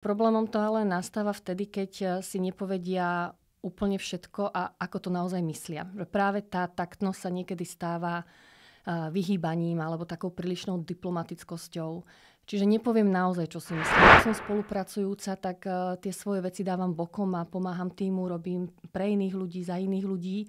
Problémom to ale nastáva vtedy, keď si nepovedia úplne všetko a ako to naozaj myslia. Že práve tá taktnosť sa niekedy stáva vyhýbaním alebo takou prílišnou diplomatickosťou. Čiže nepoviem naozaj, čo si myslím. Ak som spolupracujúca, tak tie svoje veci dávam bokom a pomáham týmu, robím pre iných ľudí, za iných ľudí.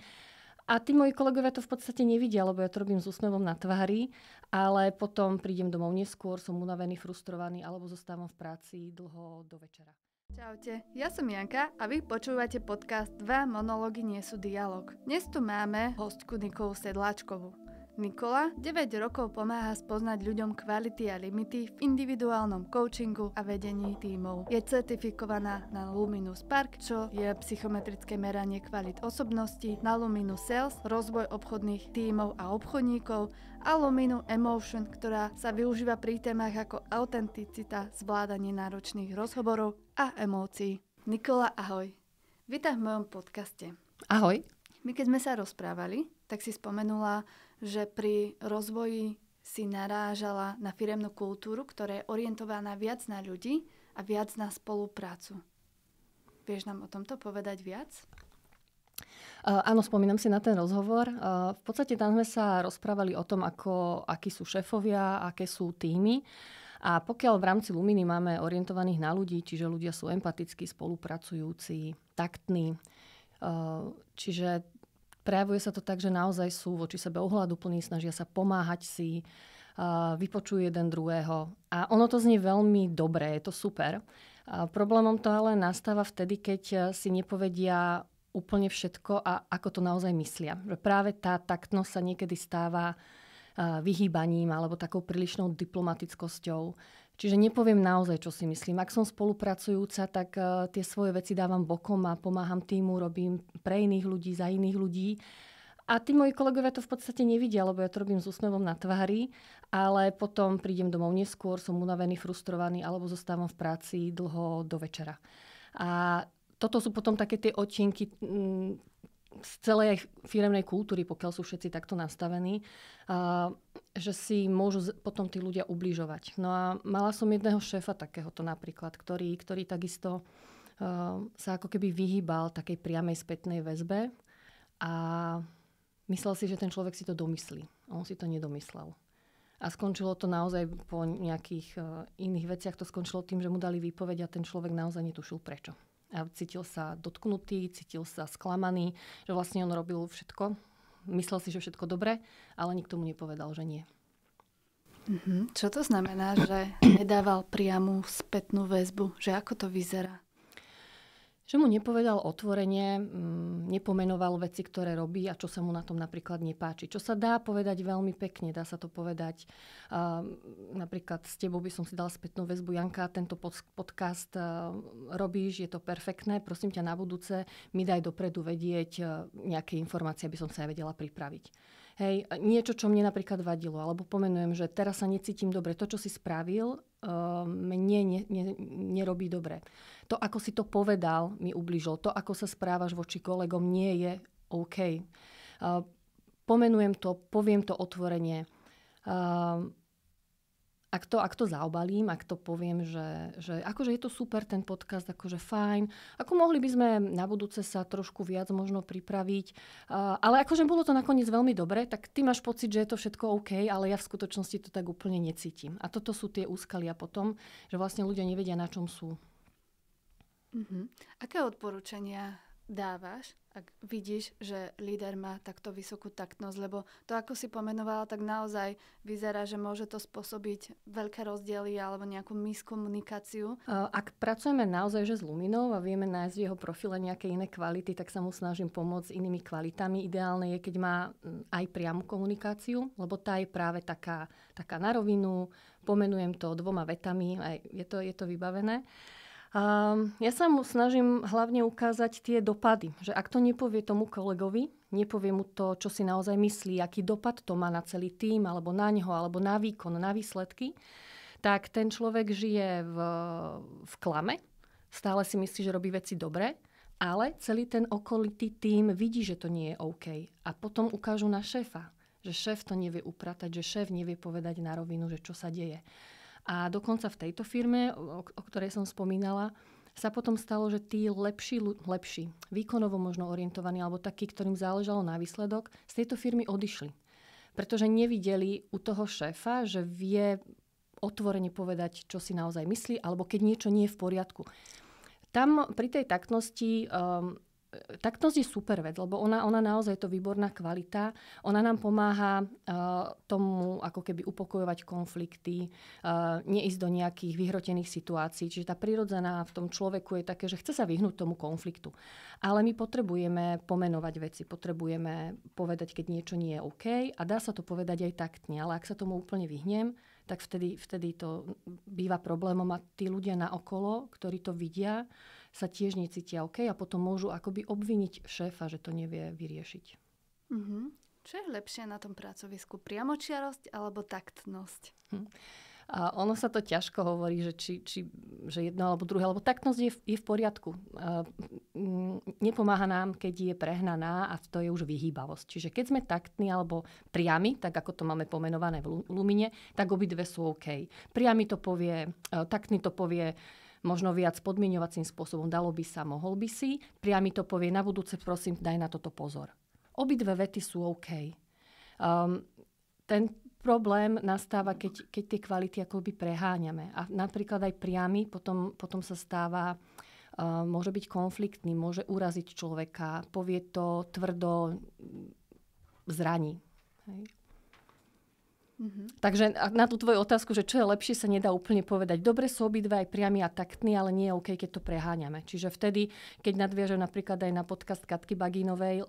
A tí moji kolegovia to v podstate nevidia, lebo ja to robím s úsmevom na tvári, ale potom prídem domov neskôr, som unavený, frustrovaný alebo zostávam v práci dlho do večera. Čaute, ja som Janka a vy počúvate podcast 2 monológy nie sú dialog. Dnes tu máme hostku Nikolu Sedláčkovú. Nikola 9 rokov pomáha spoznať ľuďom kvality a limity v individuálnom coachingu a vedení tímov. Je certifikovaná na Luminous Spark, čo je psychometrické meranie kvalit osobnosti, na Luminous Sales, rozvoj obchodných tímov a obchodníkov a Luminous Emotion, ktorá sa využíva pri témach ako autenticita, zvládanie náročných rozhovorov a emócií. Nikola, ahoj. Vítaj v mojom podcaste. Ahoj. My keď sme sa rozprávali, tak si spomenula, že pri rozvoji si narážala na firemnú kultúru, ktorá je orientovaná viac na ľudí a viac na spoluprácu. Vieš nám o tomto povedať viac? Áno, spomínam si na ten rozhovor. V podstate tam sme sa rozprávali o tom, akí sú šéfovia, aké sú týmy. A pokiaľ v rámci Luminy máme orientovaných na ľudí, čiže ľudia sú empatickí, spolupracujúci, taktní, čiže prejavuje sa to tak, že naozaj sú voči sebe ohľaduplní, snažia sa pomáhať si, vypočujú jeden druhého. A ono to znie veľmi dobre, je to super. Problémom to ale nastáva vtedy, keď si nepovedia úplne všetko a ako to naozaj myslia. Že práve tá taktnosť sa niekedy stáva vyhýbaním alebo takou prílišnou diplomatickosťou. Čiže nepoviem naozaj, čo si myslím. Ak som spolupracujúca, tak tie svoje veci dávam bokom a pomáham týmu, robím pre iných ľudí, za iných ľudí. A tí moji kolegovia to v podstate nevidia, lebo ja to robím s úsmevom na tvári, ale potom prídem domov neskôr, som unavený, frustrovaný alebo zostávam v práci dlho do večera. A toto sú potom také tie odtienky z celej firemnej kultúry, pokiaľ sú všetci takto nastavení, že si môžu potom tí ľudia ubližovať. No a mala som jedného šéfa takéhoto napríklad, ktorý takisto sa ako keby vyhýbal takej priamej spätnej väzbe a myslel si, že ten človek si to domyslí. A on si to nedomyslel. A skončilo to naozaj po nejakých iných veciach. To skončilo tým, že mu dali výpoveď a ten človek naozaj netušil prečo. A cítil sa dotknutý, cítil sa sklamaný, že vlastne on robil všetko. Myslel si, že všetko dobre, ale nikto mu nepovedal, že nie. Čo to znamená, že nedával priamu spätnú väzbu? Že ako to vyzerá? Že mu nepovedal otvorene, nepomenoval veci, ktoré robí a čo sa mu na tom napríklad nepáči. Čo sa dá povedať veľmi pekne, dá sa to povedať. Napríklad s tebou by som si dala spätnú väzbu. Janka, tento podcast robíš, je to perfektné. Prosím ťa na budúce, mi daj dopredu vedieť nejaké informácie, aby som sa ja vedela pripraviť. Hej, niečo, čo mne napríklad vadilo, alebo pomenujem, že teraz sa necítim dobre. To, čo si spravil, mne nerobí dobre. To, ako si to povedal, mi ublížilo. To, ako sa správaš voči kolegom, nie je OK. Pomenujem to, poviem to otvorene. Ak to zaobalím, ak to poviem, že akože je to super ten podcast, akože fajn, ako mohli by sme na budúce sa trošku viac možno pripraviť, ale akože bolo to nakoniec veľmi dobre, tak ty máš pocit, že je to všetko OK, ale ja v skutočnosti to tak úplne necítim. A toto sú tie úskalia potom, že vlastne ľudia nevedia, na čom sú. Aké odporúčania dávaš, ak vidíš, že líder má takto vysokú taktnosť, lebo to, ako si pomenovala, tak naozaj vyzerá, že môže to spôsobiť veľké rozdiely alebo nejakú miskomunikáciu. Ak pracujeme naozaj že s Luminou a vieme nájsť v jeho profile nejaké iné kvality, tak sa mu snažím pomôcť inými kvalitami. Ideálne je, keď má aj priamu komunikáciu, lebo tá je práve taká na rovinu, pomenujem to 2 vetami, aj je to vybavené. Ja sa mu snažím hlavne ukázať tie dopady, že ak to nepovie tomu kolegovi, nepovie mu to, čo si naozaj myslí, aký dopad to má na celý tím, alebo na ňoho, alebo na výkon, na výsledky, tak ten človek žije v klame, stále si myslí, že robí veci dobre, ale celý ten okolitý tím vidí, že to nie je OK. A potom ukážu na šéfa, že šéf to nevie upratať, že šéf nevie povedať na rovinu, že čo sa deje. A dokonca v tejto firme, o ktorej som spomínala, sa potom stalo, že tí lepší, výkonovo možno orientovaní, alebo takí, ktorým záležalo na výsledok, z tejto firmy odišli. Pretože nevideli u toho šéfa, že vie otvorene povedať, čo si naozaj myslí, alebo keď niečo nie je v poriadku. Tam pri tej taktnosti taktnosť je super vec, lebo ona naozaj je to výborná kvalita. Ona nám pomáha tomu ako keby upokojovať konflikty, neísť do nejakých vyhrotených situácií. Čiže tá prirodzená v tom človeku je také, že chce sa vyhnúť tomu konfliktu. Ale my potrebujeme pomenovať veci, potrebujeme povedať, keď niečo nie je OK a dá sa to povedať aj taktne. Ale ak sa tomu úplne vyhnem, tak vtedy to býva problémom a tí ľudia naokolo, ktorí to vidia, sa tiež necítia OK a potom môžu akoby obviniť šéfa, že to nevie vyriešiť. Mm-hmm. Čo je lepšie na tom pracovisku? Priamočiarosť alebo taktnosť? A ono sa to ťažko hovorí, že že jedno alebo druhé, lebo taktnosť je v poriadku. Nepomáha nám, keď je prehnaná a to je už vyhýbavosť. Čiže keď sme taktní alebo priami, tak ako to máme pomenované v Lumine, tak obidve sú OK. Priami to povie, taktný to povie možno viac podmieňovacím spôsobom. Dalo by sa, mohol by si. Priami to povie, na budúce prosím, daj na toto pozor. Obidve vety sú OK. Ten problém nastáva, keď tie kvality akoby preháňame. A napríklad aj priamy potom sa stáva, môže byť konfliktný, môže uraziť človeka, povie to tvrdo, zraní. Hej. Mm-hmm. Takže na tú tvoju otázku, že čo je lepšie, sa nedá úplne povedať. Dobre sú obidve aj priamy a taktní, ale nie je OK, keď to preháňame. Čiže vtedy, keď nadviažem napríklad aj na podcast Katky Bagínovej,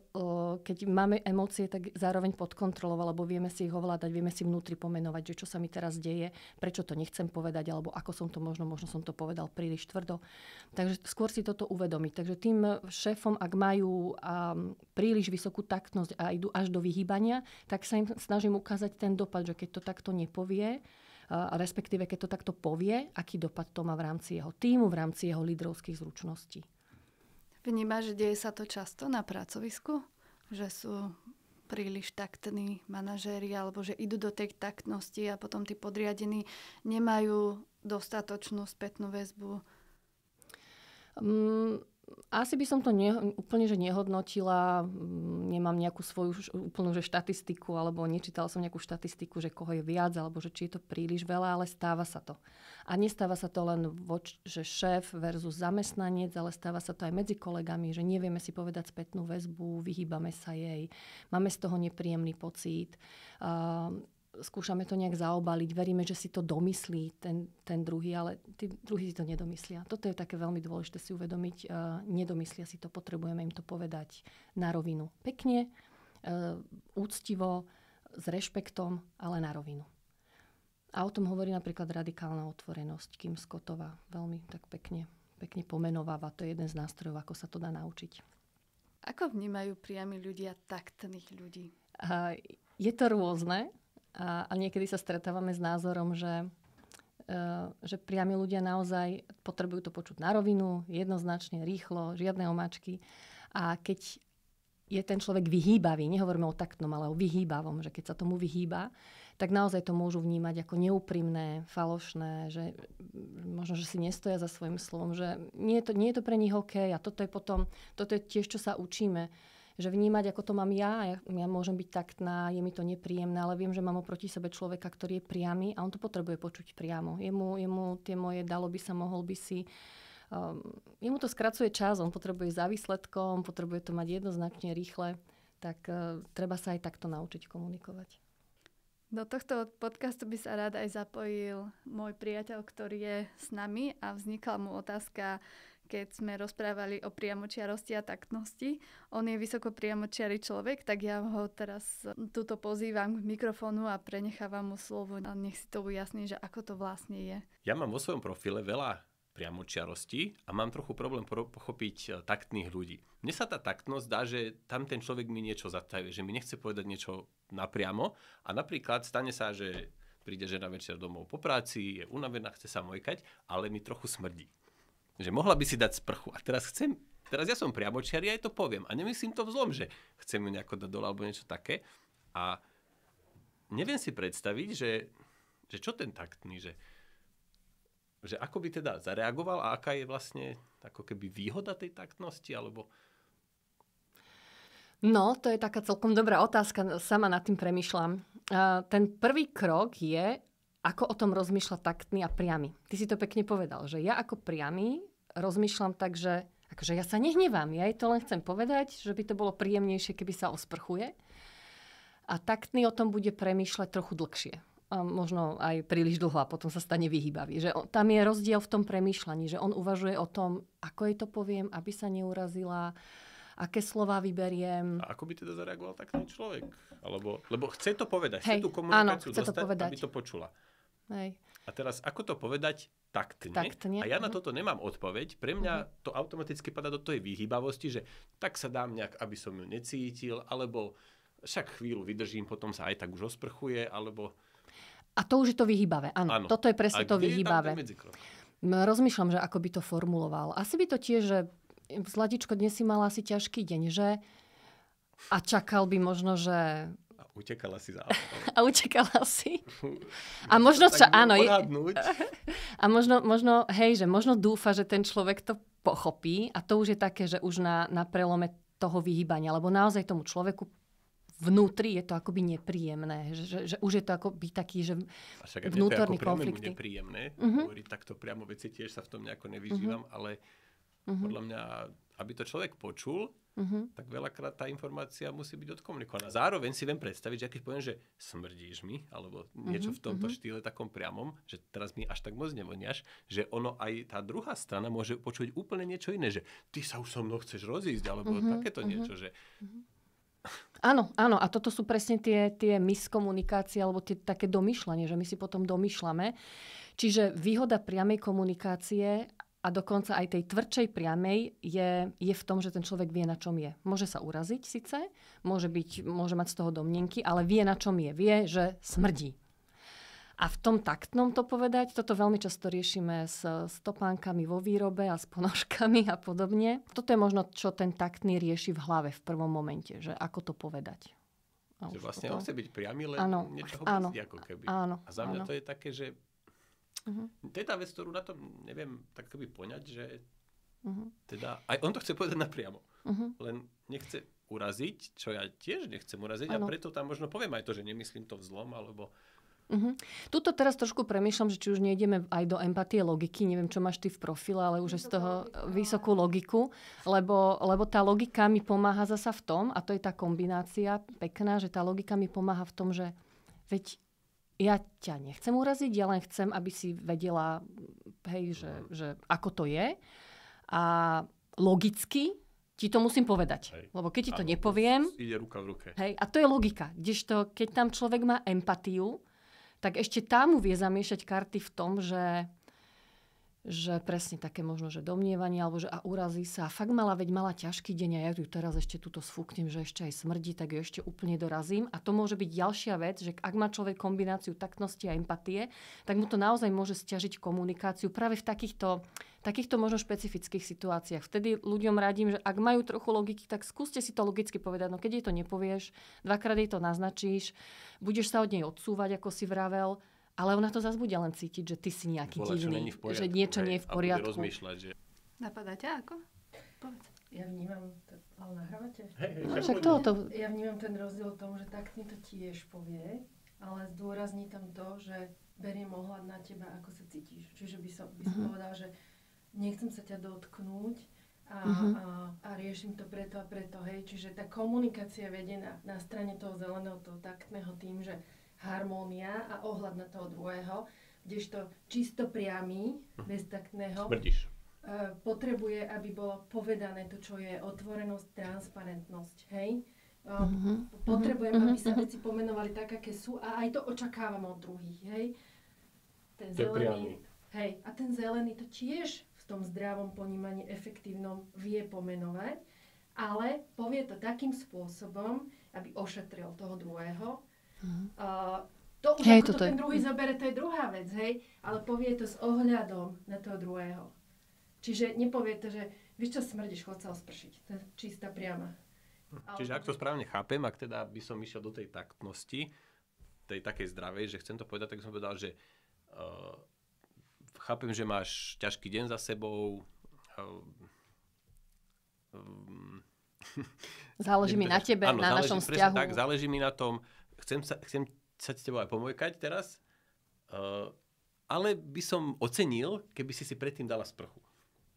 keď máme emócie, tak zároveň pod kontrolou, alebo vieme si ich ovládať, vieme si vnútri pomenovať, že čo sa mi teraz deje, prečo to nechcem povedať, alebo ako som to možno som to povedal príliš tvrdo. Takže skôr si toto uvedomiť. Takže tým šéfom, ak majú príliš vysokú taktnosť a idú až do vyhýbania, tak sa im snažím ukázať ten dopad, že keď to takto nepovie, respektíve keď to takto povie, aký dopad to má v rámci jeho tímu, v rámci jeho lídrovských zručností. Vnímaš, že deje sa to často na pracovisku? Že sú príliš taktní manažéri, alebo že idú do tej taktnosti a potom tí podriadení nemajú dostatočnú spätnú väzbu? Asi by som to úplne že nehodnotila. Nemám nejakú svoju úplnú že štatistiku, alebo nečítala som nejakú štatistiku, že koho je viac, alebo že či je to príliš veľa, ale stáva sa to. A nestáva sa to len že šéf versus zamestnanec, ale stáva sa to aj medzi kolegami, že nevieme si povedať spätnú väzbu, vyhýbame sa jej, máme z toho nepríjemný pocit. Skúšame to nejak zaobaliť, veríme, že si to domyslí ten druhý, ale tí druhí si to nedomyslia. Toto je také veľmi dôležité si uvedomiť. Nedomyslia si to, potrebujeme im to povedať na rovinu. Pekne, úctivo, s rešpektom, ale na rovinu. A o tom hovorí napríklad radikálna otvorenosť. Kim Scottová veľmi tak pekne pomenováva. To je jeden z nástrojov, ako sa to dá naučiť. Ako vnímajú priami ľudia taktných ľudí? Je to rôzne. A niekedy sa stretávame s názorom, že priami ľudia naozaj potrebujú to počuť na rovinu, jednoznačne, rýchlo, žiadne omáčky. A keď je ten človek vyhýbavý, nehovoríme o taktnom, ale o vyhýbavom, že keď sa tomu vyhýba, tak naozaj to môžu vnímať ako neúprimné, falošné, že možno, že si nestoja za svojím slovom, že nie je to pre nich OK. A toto je tiež, čo sa učíme. Že vnímať, ako to mám ja môžem byť taktná, je mi to nepríjemné, ale viem, že mám oproti sebe človeka, ktorý je priamy a on to potrebuje počuť priamo. Jemu tie moje dalo by sa, mohol by si. Jemu to skracuje čas, on potrebuje za výsledkom, potrebuje to mať jednoznačne rýchle, tak treba sa aj takto naučiť komunikovať. Do tohto podcastu by sa rád aj zapojil môj priateľ, ktorý je s nami a vznikla mu otázka, keď sme rozprávali o priamočiarosti a taktnosti. On je vysoko priamočiary človek, tak ja ho teraz tuto pozývam k mikrofónu a prenechávam mu slovo a nech si to ujasní, že ako to vlastne je. Ja mám vo svojom profile veľa priamočiarosti a mám trochu problém pochopiť taktných ľudí. Mne sa tá taktnosť dá, že tam ten človek mi niečo zatajuje, že mi nechce povedať niečo napriamo a napríklad stane sa, že príde žena večer domov po práci, je unavená, chce sa mojkať, ale mi trochu smrdí. Že mohla by si dať sprchu. A teraz ja som priamočiary, aj to poviem. A nemyslím to v zlom, že chcem ju nejako dať dole alebo niečo také. A neviem si predstaviť, že čo ten taktný, že že ako by teda zareagoval a aká je vlastne ako keby výhoda tej taktnosti, alebo... No, to je taká celkom dobrá otázka, sama nad tým premýšľam. Ten prvý krok je, ako o tom rozmýšľa taktný a priamy. Ty si to pekne povedal, že ja ako priamy rozmýšľam tak, že akože ja sa nehnevám, ja jej to len chcem povedať, že by to bolo príjemnejšie, keby sa osprchuje. A taktný o tom bude premýšľať trochu dlhšie. A možno aj príliš dlho a potom sa stane vyhýbavý. Že tam je rozdiel v tom premýšľaní, že on uvažuje o tom, ako jej to poviem, aby sa neurazila, aké slová vyberiem. A ako by teda zareagoval taký človek? Lebo chce to povedať, Hej, chce tú komunikáciu áno, chce to dostať, povedať. aby to počula. Hej. A teraz, ako to povedať taktne? Taktne. A ja na toto nemám odpoveď. Pre mňa to automaticky padá do tej vyhýbavosti, že tak sa dám nejak, aby som ju necítil, alebo však chvíľu vydržím, potom sa aj tak už osprchuje, alebo... A to už je to vyhýbavé, áno. Toto je presne to vyhýbavé. Rozmýšľam, že ako by to formuloval. Asi by to tiež, že Zlatičko, dnes si mala asi ťažký deň, že? A čakal by možno, že... A utekala si za A utekala si. A možno áno. A možno, hej, že možno dúfa, že ten človek to pochopí a to už je také, že už na prelome toho vyhýbania, lebo naozaj tomu človeku vnútri je to akoby nepríjemné. Že už je to akoby taký, že vnútorný konflikt. A však je to nepríjemné hovoriť takto priamo veci, tiež sa v tom nejako nevyžívam, ale podľa mňa, aby to človek počul, tak veľakrát tá informácia musí byť odkomunikovaná. Zároveň si viem predstaviť, že keď poviem, že smrdíš mi, alebo niečo v tomto štýle takom priamom, že teraz mi až tak moc nevoniaš, že ono aj tá druhá strana môže počuť úplne niečo iné, že ty sa už so mnou chceš rozísť, alebo takéto niečo, že... Áno, a toto sú presne tie miskomunikácie, alebo tie také domýšľanie, že my si potom domýšľame. Čiže výhoda priamej komunikácie a dokonca aj tej tvrdšej priamej je v tom, že ten človek vie, na čom je. Môže sa uraziť síce, môže mať z toho domnienky, ale vie, na čom je. Vie, že smrdí. A v tom taktnom to povedať, toto veľmi často riešime s topánkami vo výrobe a s ponožkami a podobne. Toto je možno, čo ten taktný rieši v hlave v prvom momente, že ako to povedať. Že vlastne on chce byť priamy, len niečo ho brzdí ako keby. Áno, a za mňa to je také, že to je tá vec, ktorú na tom neviem tak keby poňať, že teda aj on to chce povedať napriamo. Len nechce uraziť, čo ja tiež nechcem uraziť a preto tam možno poviem aj to, že nemyslím to vzlom, alebo... Tuto teraz trošku premýšľam, že či už nejdeme aj do empatie logiky. Neviem, čo máš ty v profile, ale už je z toho vysokú logiku. Lebo tá logika mi pomáha zasa v tom, a to je tá kombinácia pekná, že tá logika mi pomáha v tom, že veď ja ťa nechcem uraziť, ja len chcem, aby si vedela, hej, že ako to je. A logicky ti to musím povedať. Hej. Lebo keď ti to nepoviem... Ide ruka v ruke. Hej, a to je logika. Kdežto, keď tam človek má empatiu, tak ešte tam mu vie zamiešať karty v tom, že presne také možno, že domnievanie, alebo že a urazí sa. A fakt mala ťažký deň a ja ju teraz ešte túto sfúknem, že ešte aj smrdí, tak ju ešte úplne dorazím. A to môže byť ďalšia vec, že ak má človek kombináciu taktnosti a empatie, tak mu to naozaj môže sťažiť komunikáciu práve v takýchto možno špecifických situáciách. Vtedy ľuďom radím, že ak majú trochu logiky, tak skúste si to logicky povedať. No keď jej to nepovieš, dvakrát jej to naznačíš, budeš sa od nej odsúvať, ako si vravel, ale ona to zase bude len cítiť, že ty si nejaký divný, že niečo nie je v poriadku. Že... Napadá ťa ako? Povedz. Ja vnímam, ale nahrávate? Ja vnímam ten rozdiel v tom, že taktný to tiež povie, ale zdôrazní tam to, že beriem ohľad na teba, ako sa cítiš. Čiže by som povedal, že nechcem sa ťa dotknúť a riešim to preto a preto, hej. Čiže tá komunikácia vedie na strane toho zeleného, toho taktného tým, že harmónia a ohľad na toho druhého, kdežto čisto priamy, bez taktného, potrebuje, aby bolo povedané to, čo je otvorenosť, transparentnosť, hej. Potrebujem, aby sa veci pomenovali tak, aké sú a aj to očakávam od druhých, hej. Ten zelený to tiež v tom zdravom ponímaní efektívnom vie pomenovať, ale povie to takým spôsobom, aby ošetril toho druhého. To už ako to ten druhý zabere, to je druhá vec, hej, ale povie to s ohľadom na toho druhého. Čiže nepovie to, že vieš čo, smrdíš, chod sa ospršiť. To je čistá priama. Čiže ak to správne chápem, ak teda by som išiel do tej taktnosti, tej takej zdravej, že chcem to povedať, tak som povedal, že chápem, že máš ťažký deň za sebou. Záleží mi na tebe, áno, na našom vzťahu. Tak, záleží mi na tom. Chcem sa s tebou aj pomojkať teraz, ale by som ocenil, keby si predtým dala sprchu.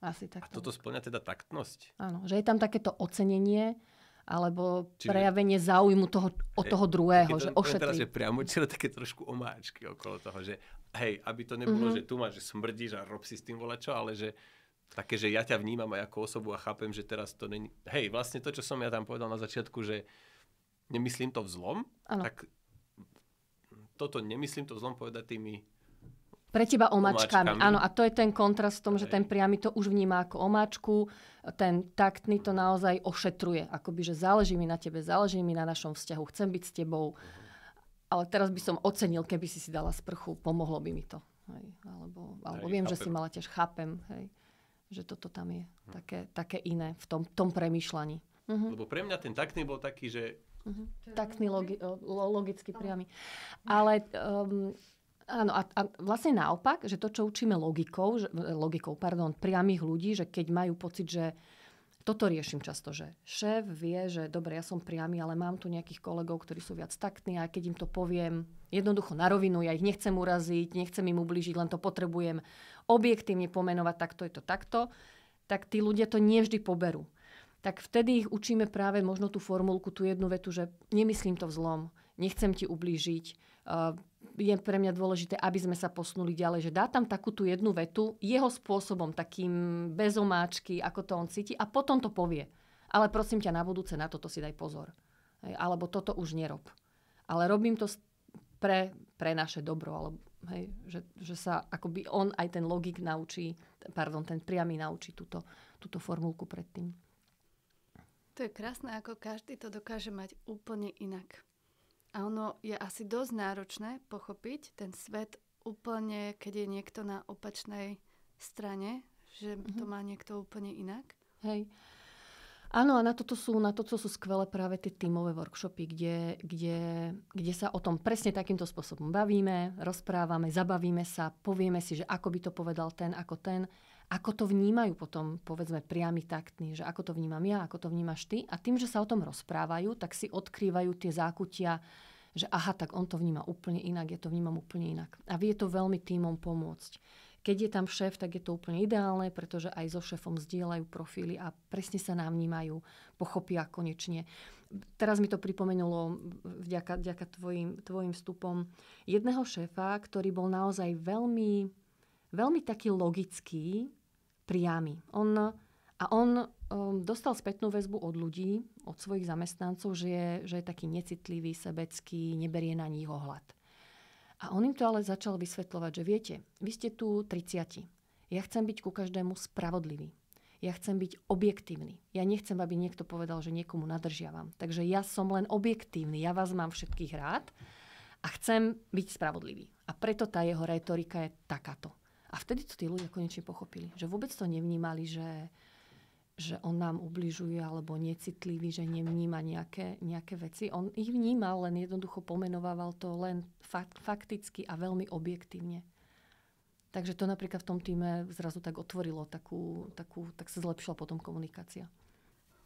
Asi tak. A toto spĺňa teda taktnosť? Áno, že je tam takéto ocenenie, alebo prejavenie záujmu od toho druhého, že ošetrí. Teraz je priamo také trošku omáčky okolo toho, že hej, aby to nebolo, že tu máš, že smrdíš a rob si s tým volačo, ale že také, že ja ťa vnímam aj ako osobu a chápem, že teraz to není... Hej, vlastne to, čo som ja tam povedal na začiatku, že nemyslím to v zlom, tak toto nemyslím to v zlom povedať tými... Pre teba omáčkami. Áno, a to je ten kontrast v tom, že ten priamy to už vníma ako omáčku, ten taktný to naozaj ošetruje. Akoby, že záleží mi na tebe, záleží mi na našom vzťahu, chcem byť s tebou. Ale teraz by som ocenil, keby si dala sprchu, pomohlo by mi to. Hej. Alebo viem, chápem. Že si mala tiež, chápem, hej, že toto tam je také iné v tom premýšľaní. Lebo pre mňa ten taktný bol taký, že... Taktný, logicky priamy. Ale... Áno, a vlastne naopak, že to, čo učíme logikou, priamých ľudí, že keď majú pocit, že toto riešim často, že šéf vie, že dobre, ja som priamy, ale mám tu nejakých kolegov, ktorí sú viac taktní a keď im to poviem jednoducho na rovinu, ja ich nechcem uraziť, nechcem im ublížiť, len to potrebujem objektívne pomenovať, takto, tak tí ľudia to nevždy poberú. Tak vtedy ich učíme práve možno tú formulku, tú jednu vetu, že nemyslím to v zlom, nechcem ti ublížiť, je pre mňa dôležité, aby sme sa posunuli ďalej, že dá tam takú tú jednu vetu jeho spôsobom, takým bez omáčky, ako to on cíti a potom to povie. Ale prosím ťa, na budúce na toto si daj pozor. Hej, alebo toto už nerob. Ale robím to pre naše dobro. Alebo, hej, že sa akoby on aj ten logik naučí, ten priamy naučí túto formulku predtým. To je krásne, ako každý to dokáže mať úplne inak. A ono je asi dosť náročné pochopiť ten svet úplne, keď je niekto na opačnej strane, že to má niekto úplne inak. Hej. Áno, a na toto sú skvelé práve tie tímové workshopy, kde sa o tom presne takýmto spôsobom bavíme, rozprávame, zabavíme sa, povieme si, že ako by to povedal ten, ako to vnímajú potom, povedzme, priamy taktní, že ako to vnímam ja, ako to vnímaš ty. A tým, že sa o tom rozprávajú, tak si odkrývajú tie zákutia, že aha, tak on to vníma úplne inak, ja to vnímam úplne inak. A vie to veľmi tímom pomôcť. Keď je tam šéf, tak je to úplne ideálne, pretože aj so šéfom zdieľajú profily a presne sa nám vnímajú, pochopia konečne. Teraz mi to pripomenulo vďaka tvojim vstupom jedného šéfa, ktorý bol naozaj veľmi, veľmi taký logický, priamy. On dostal spätnú väzbu od ľudí, od svojich zamestnancov, že je taký necitlivý, sebecký, neberie na nich ohľad. A on im to ale začal vysvetľovať, že viete, vy ste tu 30. Ja chcem byť ku každému spravodlivý. Ja chcem byť objektívny. Ja nechcem, aby niekto povedal, že niekomu nadržiavam. Takže ja som len objektívny. Ja vás mám všetkých rád a chcem byť spravodlivý. A preto tá jeho rétorika je takáto. A vtedy to tí ľudia konečne pochopili. Že vôbec to nevnímali, že on nám ubližuje alebo necitlivý, že nevníma nejaké veci. On ich vnímal, len jednoducho pomenovával to len fakticky a veľmi objektívne. Takže to napríklad v tom týme zrazu tak otvorilo tak sa zlepšila potom komunikácia.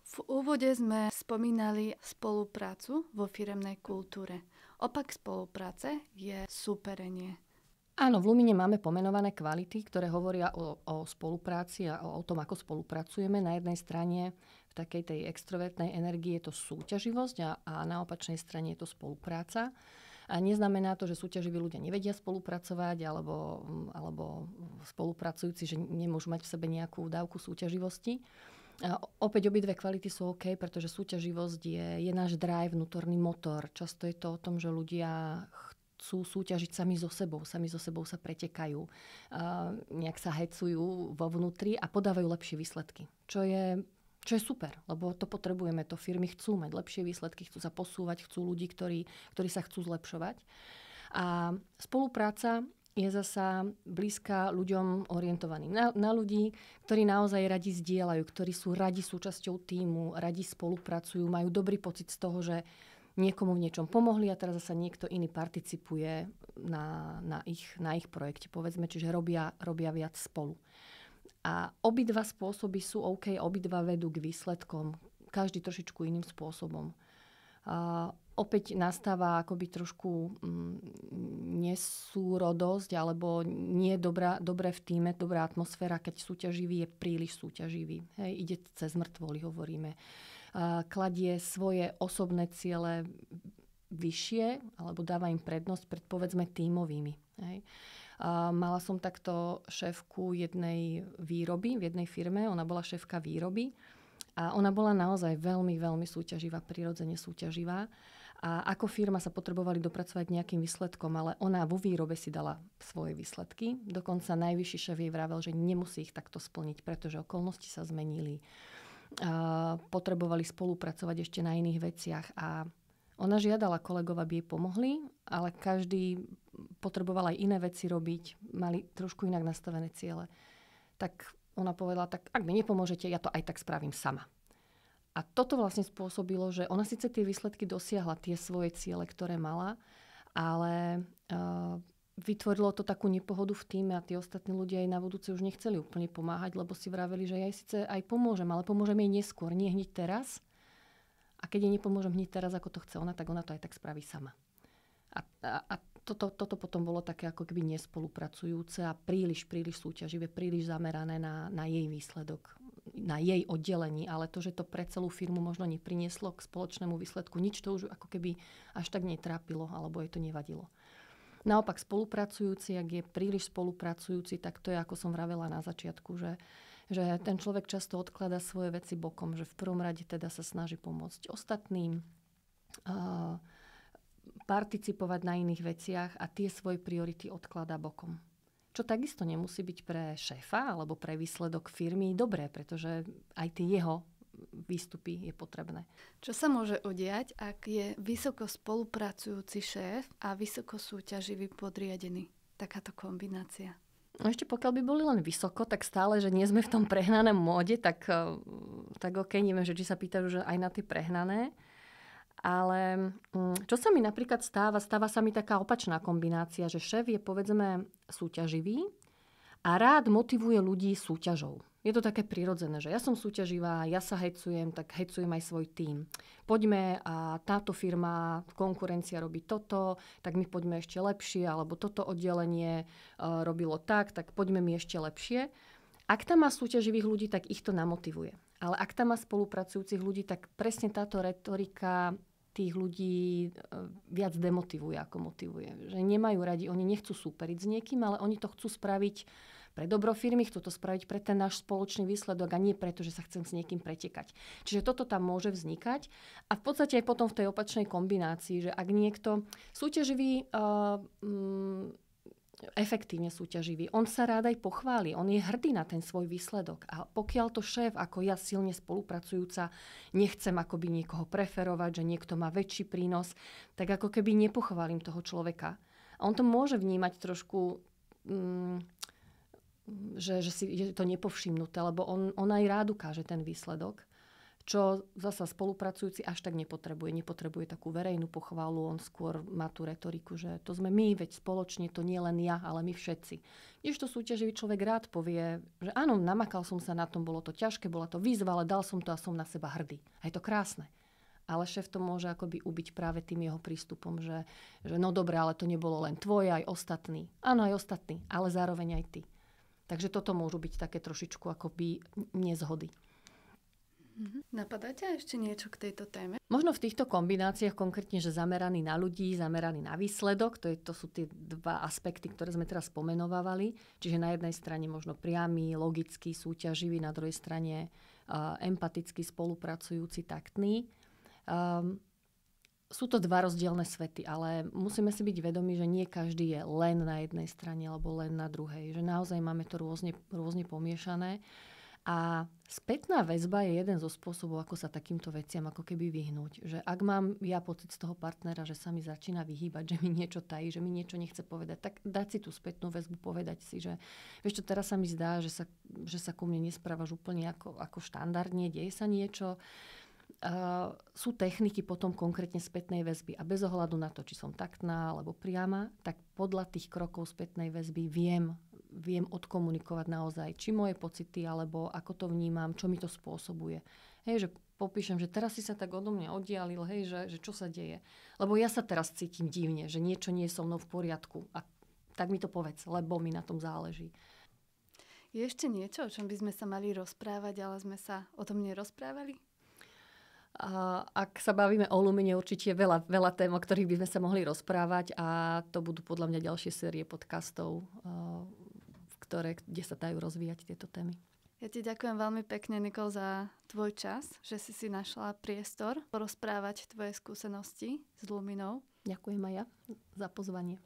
V úvode sme spomínali spoluprácu vo firemnej kultúre. Opak spolupráce je súperenie. Áno, v Lumine máme pomenované kvality, ktoré hovoria o spolupráci a o tom, ako spolupracujeme. Na jednej strane v takej tej extrovertnej energii je to súťaživosť a na opačnej strane je to spolupráca. A neznamená to, že súťaživí ľudia nevedia spolupracovať alebo spolupracujúci, že nemôžu mať v sebe nejakú dávku súťaživosti. A opäť obidve kvality sú OK, pretože súťaživosť je náš drive, vnútorný motor. Často je to o tom, že ľudia chcú súťažiť sami so sebou sa pretekajú, nejak sa hecujú vo vnútri a podávajú lepšie výsledky. Čo je super, lebo to potrebujeme, to firmy chcú mať lepšie výsledky, chcú sa posúvať, chcú ľudí, ktorí sa chcú zlepšovať. A spolupráca je zasa blízka ľuďom orientovaným. Na ľudí, ktorí naozaj radi zdieľajú, ktorí sú radi súčasťou tímu, radi spolupracujú, majú dobrý pocit z toho, že niekomu v niečom pomohli a teraz zasa niekto iný participuje na ich projekte, povedzme, čiže robia viac spolu. A obidva spôsoby sú OK, obidva vedú k výsledkom, každý trošičku iným spôsobom. Opäť nastáva akoby trošku nesúrodosť alebo nie dobré v tíme, dobrá atmosféra, keď súťaživý je príliš súťaživý. Hej, ide cez mŕtvoly, hovoríme. Kladie svoje osobné ciele vyššie alebo dáva im prednosť pred, povedzme, tímovými. Hej. Mala som takto šéfku jednej výroby v jednej firme, ona bola šéfka výroby a ona bola naozaj veľmi, veľmi súťaživá, prirodzene súťaživá. A ako firma sa potrebovali dopracovať nejakým výsledkom, ale ona vo výrobe si dala svoje výsledky. Dokonca najvyšší šéf jej vravel, že nemusí ich takto splniť, pretože okolnosti sa zmenili. Potrebovali spolupracovať ešte na iných veciach a ona žiadala kolegov, aby jej pomohli, ale každý potreboval aj iné veci robiť, mali trošku inak nastavené ciele. Tak ona povedala, tak ak mi nepomôžete, ja to aj tak spravím sama. A toto vlastne spôsobilo, že ona síce tie výsledky dosiahla, tie svoje ciele, ktoré mala, ale vytvorilo to takú nepohodu v tíme a tí ostatní ľudia jej na budúce už nechceli úplne pomáhať, lebo si vraveli, že ja jej síce aj pomôžem, ale pomôžem jej neskôr, nie hneď teraz. A keď jej nepomôžem hneď teraz, ako to chce ona, tak ona to aj tak spraví sama. A toto potom bolo také ako keby nespolupracujúce a príliš súťaživé, príliš zamerané na jej výsledok, na jej oddelení, ale to, že to pre celú firmu možno neprinieslo k spoločnému výsledku, nič to už ako keby až tak netrápilo, alebo jej to nevadilo. Naopak spolupracujúci, ak je príliš spolupracujúci, tak to je, ako som vravela na začiatku, že ten človek často odkladá svoje veci bokom, že v prvom rade teda sa snaží pomôcť ostatným, participovať na iných veciach a tie svoje priority odkladá bokom. Čo takisto nemusí byť pre šéfa alebo pre výsledok firmy dobré, pretože aj tie jeho výstupy je potrebné. Čo sa môže udiať, ak je vysoko spolupracujúci šéf a vysoko súťaživý podriadený? Takáto kombinácia. No ešte pokiaľ by boli len vysoko, tak stále, že nie sme v tom prehnanom móde, tak OK, neviem, že či sa pýtajú, že aj na tie prehnané. Ale čo sa mi napríklad stáva sa mi taká opačná kombinácia, že šéf je povedzme súťaživý a rád motivuje ľudí súťažou. Je to také prirodzené, že ja som súťaživá, ja sa hecujem, tak hecujem aj svoj tím. Poďme a táto firma, konkurencia robí toto, tak my poďme ešte lepšie, alebo toto oddelenie robilo tak poďme my ešte lepšie. Ak tam má súťaživých ľudí, tak ich to namotivuje. Ale ak tam má spolupracujúcich ľudí, tak presne táto retorika tých ľudí viac demotivuje ako motivuje. Že nemajú radi, oni nechcú súperiť s niekým, ale oni to chcú spraviť pre dobro firmy, chcú to spraviť pre ten náš spoločný výsledok a nie preto, že sa chcem s niekým pretekať. Čiže toto tam môže vznikať a v podstate aj potom v tej opačnej kombinácii, že ak niekto súťaživý, efektívne súťaživý, on sa rád aj pochváli, on je hrdý na ten svoj výsledok a pokiaľ to šéf, ako ja silne spolupracujúca, nechcem akoby niekoho preferovať, že niekto má väčší prínos, tak ako keby nepochválim toho človeka. A on to môže vnímať trošku že je to nepovšimnuté, lebo on aj rád ukáže ten výsledok, čo zasa spolupracujúci až tak nepotrebuje takú verejnú pochvalu, on skôr má tú retoriku, že to sme my, veď spoločne, to nie len ja, ale my všetci. Kdežto súťaživý človek rád povie, že áno, namakal som sa na tom, bolo to ťažké, bola to výzva, ale dal som to a som na seba hrdý. A je to krásne. Ale šéf to môže akoby ubiť práve tým jeho prístupom, že no dobre, ale to nebolo len tvoje, aj ostatní. Áno, aj ostatní, ale zároveň aj ty. Takže toto môžu byť také trošičku akoby nezhody. Napadá ťa ešte niečo k tejto téme? Možno v týchto kombináciách konkrétne, že zameraný na ľudí, zameraný na výsledok, to sú tie dva aspekty, ktoré sme teraz spomenovávali. Čiže na jednej strane možno priamy, logický, súťaživý, na druhej strane empatický, spolupracujúci, taktný. Sú to dva rozdielne svety, ale musíme si byť vedomí, že nie každý je len na jednej strane alebo len na druhej. Že naozaj máme to rôzne pomiešané. A spätná väzba je jeden zo spôsobov, ako sa takýmto veciam ako keby vyhnúť. Že ak mám ja pocit z toho partnera, že sa mi začína vyhýbať, že mi niečo tají, že mi niečo nechce povedať, tak dať si tú spätnú väzbu, povedať si, že vieš čo, teraz sa mi zdá, že sa ku mne nesprávaš úplne ako štandardne, deje sa niečo. sú techniky potom konkrétne spätnej väzby. A bez ohľadu na to, či som taktná alebo priama, tak podľa tých krokov spätnej väzby viem odkomunikovať naozaj, či moje pocity, alebo ako to vnímam, čo mi to spôsobuje. Hej, že popíšem, že teraz si sa tak odo mňa oddialil, hej, že čo sa deje. Lebo ja sa teraz cítim divne, že niečo nie je so mnou v poriadku. A tak mi to povedz, lebo mi na tom záleží. Je ešte niečo, o čom by sme sa mali rozprávať, ale sme sa o tom nerozprávali? Ak sa bavíme o lumine, určite je veľa tém, o ktorých by sme sa mohli rozprávať a to budú podľa mňa ďalšie série podcastov, kde sa dajú rozvíjať tieto témy. Ja ti ďakujem veľmi pekne, Nikol, za tvoj čas, že si našla priestor porozprávať tvoje skúsenosti s luminou. Ďakujem aj ja za pozvanie.